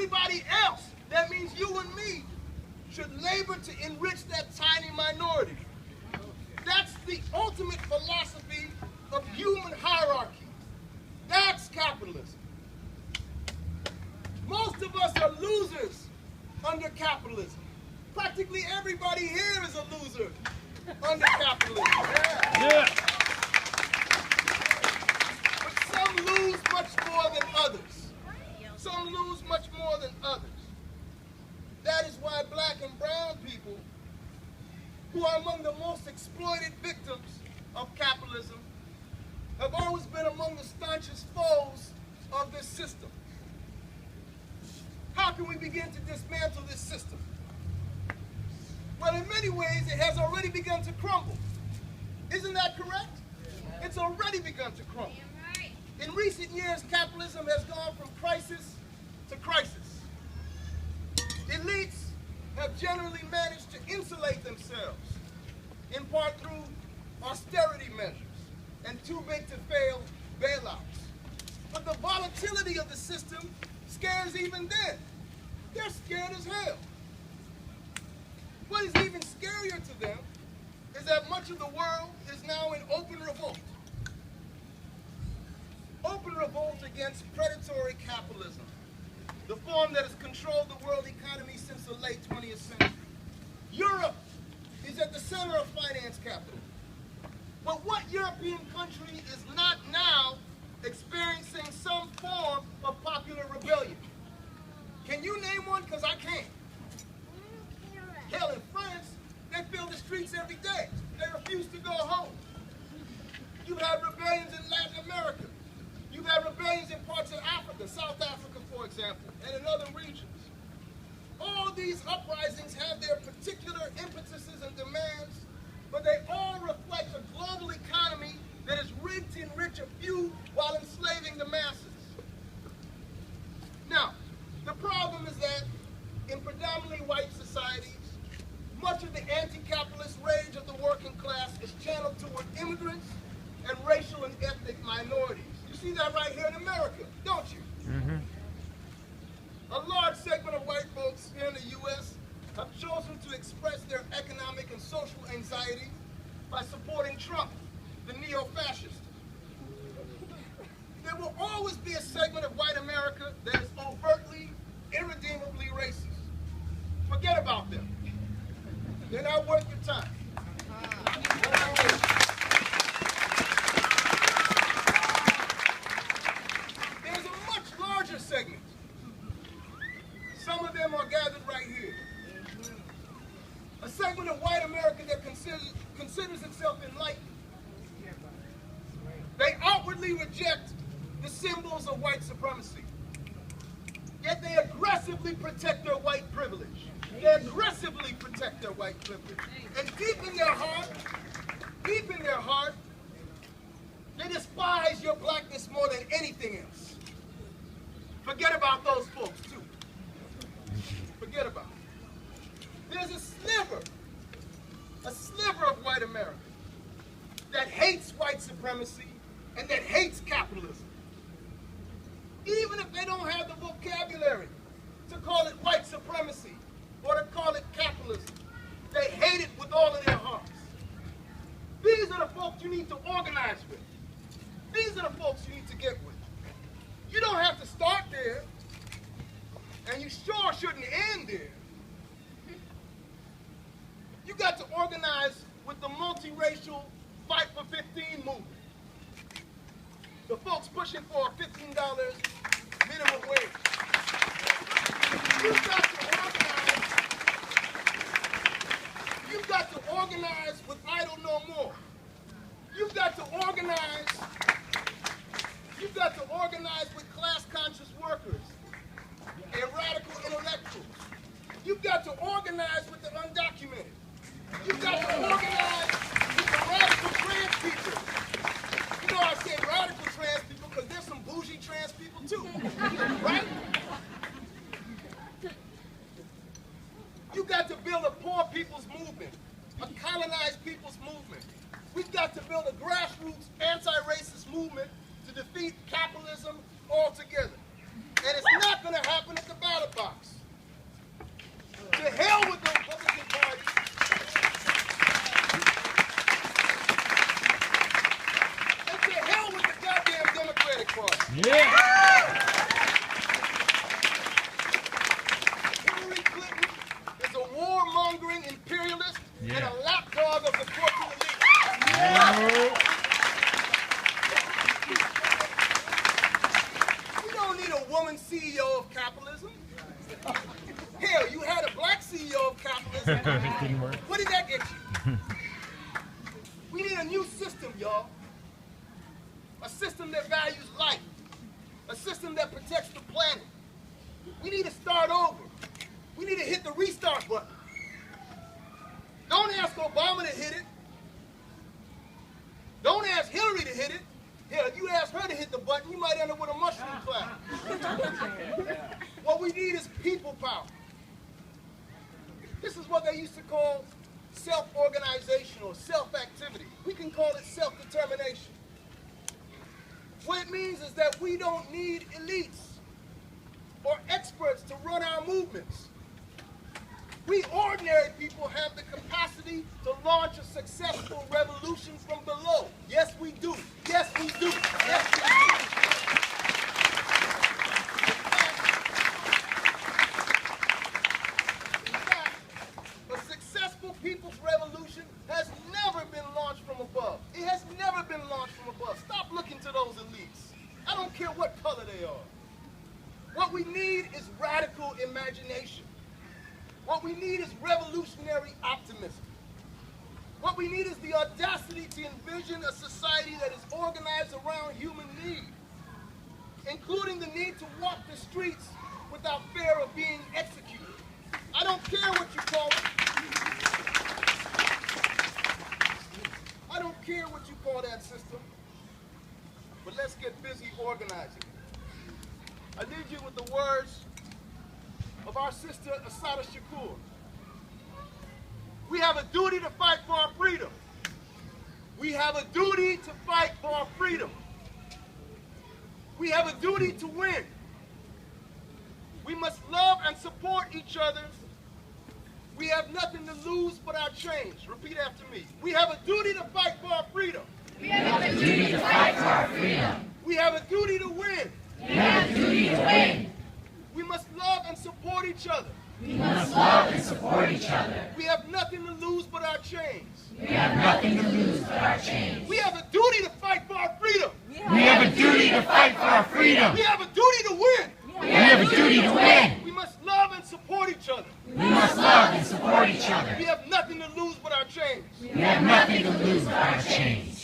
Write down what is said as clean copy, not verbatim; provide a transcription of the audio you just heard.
everybody else, that means you and me, should labor to enrich that tiny minority. That's the ultimate philosophy of human hierarchy. That's capitalism. Most of us are losers under capitalism. Practically everybody here is a loser under capitalism. Yeah. But some lose much more than others. Some lose much more than others. That is why black and brown people, who are among the most exploited victims of capitalism, have always been among the staunchest foes of this system. How can we begin to dismantle this system? Well, in many ways, it has already begun to crumble. Isn't that correct? It's already begun to crumble. In recent years, capitalism has gone from crisis to crisis. Elites have generally managed to insulate themselves, in part through austerity measures and too-big-to-fail bailouts. But the volatility of the system scares even them. They're scared as hell. What is even scarier to them is that much of the world is now in open revolt. Open revolt against predatory capitalism, the form that has controlled the world economy since the late 20th century. Europe is at the center of finance capital. But what European country is not now experiencing some form of popular rebellion? Can you name one? Because I can't. Hell, in France, they fill the streets every day. They refuse to go home. You've had rebellions in Latin America. You've had rebellions in parts of Africa, South Africa, for example, and in other regions. All these uprisings have their particular impetuses and demands, but they all reflect a global economy that is rigged to enrich a few while enslaving the masses. Now, the problem is that in predominantly white societies, much of the anti-capitalist rage of the working class is channeled toward immigrants and racial and ethnic minorities. You see that right here in America, don't you? Mm-hmm. A large segment of white folks here in the U.S. have chosen to express their economic and social anxiety by supporting Trump, the neo-fascist. There will always be a segment of white America that is overtly, irredeemably racist. Forget about them. They're not worth your time. There's a much larger segment. Some of them are gathered right here. A segment of white America that considers itself enlightened. They outwardly reject the symbols of white supremacy. Yet they aggressively protect their white privilege. They aggressively protect their white privilege. And deep in their heart, they despise your blackness more than anything else. Forget about those folks, too. Forget about it. There's a sliver of white America that hates white supremacy and that hates capitalism. Even if they don't have the vocabulary to call it white supremacy or to call it capitalism, they hate it with all of their hearts. These are the folks you need to organize with. These are the folks you need to get with. You don't have to start there, and you sure shouldn't end there. You got to organize with the multiracial Fight for 15 movement. The folks pushing for a $15 minimum wage. You've got to organize with Idle No More. You've got to organize with class-conscious workers and radical intellectuals. You've got to organize with the undocumented. You've got to organize with the radical trans people. You know I say radical trans people because there's some bougie trans people too, right? You've got to build a poor people's movement, a colonized people's movement. We've got to build a grassroots anti-racist movement to defeat capitalism altogether. And it's not going to happen at the ballot box. capitalism. Hell, you had a black CEO of capitalism. What did that get you? We need a new system, y'all. A system that values life. A system that protects the planet. We need to start over. We need to hit the restart button. Don't ask Obama to hit it. Don't ask Hillary to hit it. Hell, if you ask her to hit the button, you might end up with a mushroom cloud. What we need is people power. This is what they used to call self-organization or self-activity. We can call it self-determination. What it means is that we don't need elites or experts to run our movements. We ordinary people have the capacity to launch a successful revolution from below. Yes, we do. Yes, we do. Yes, we do. In fact, a successful people's revolution has never been launched from above. It has never been launched from above. Stop looking to those elites. I don't care what color they are. What we need is radical imagination. What we need is revolutionary optimism. What we need is the audacity to envision a society that is organized around human need, including the need to walk the streets without fear of being executed. I don't care what you call it. I don't care what you call that system. But let's get busy organizing. I leave you with the words of our sister Assata Shakur. We have a duty to fight for our freedom. We have a duty to fight for our freedom. We have a duty to win. We must love and support each other. We have nothing to lose but our change. Repeat after me. We have a duty to fight for our freedom. We have a duty to fight for our freedom. We have a duty to win. We have a duty to win. We must love and support each other. We must love and support each other. We have nothing to lose but our chains. We have nothing to lose but our chains. We have a duty to fight for our freedom. We have a duty to fight for our freedom. We have a duty to win. We have a duty to win. We must love and support each other. We must love and support each other. We have nothing to lose but our chains. We have nothing to lose but our chains.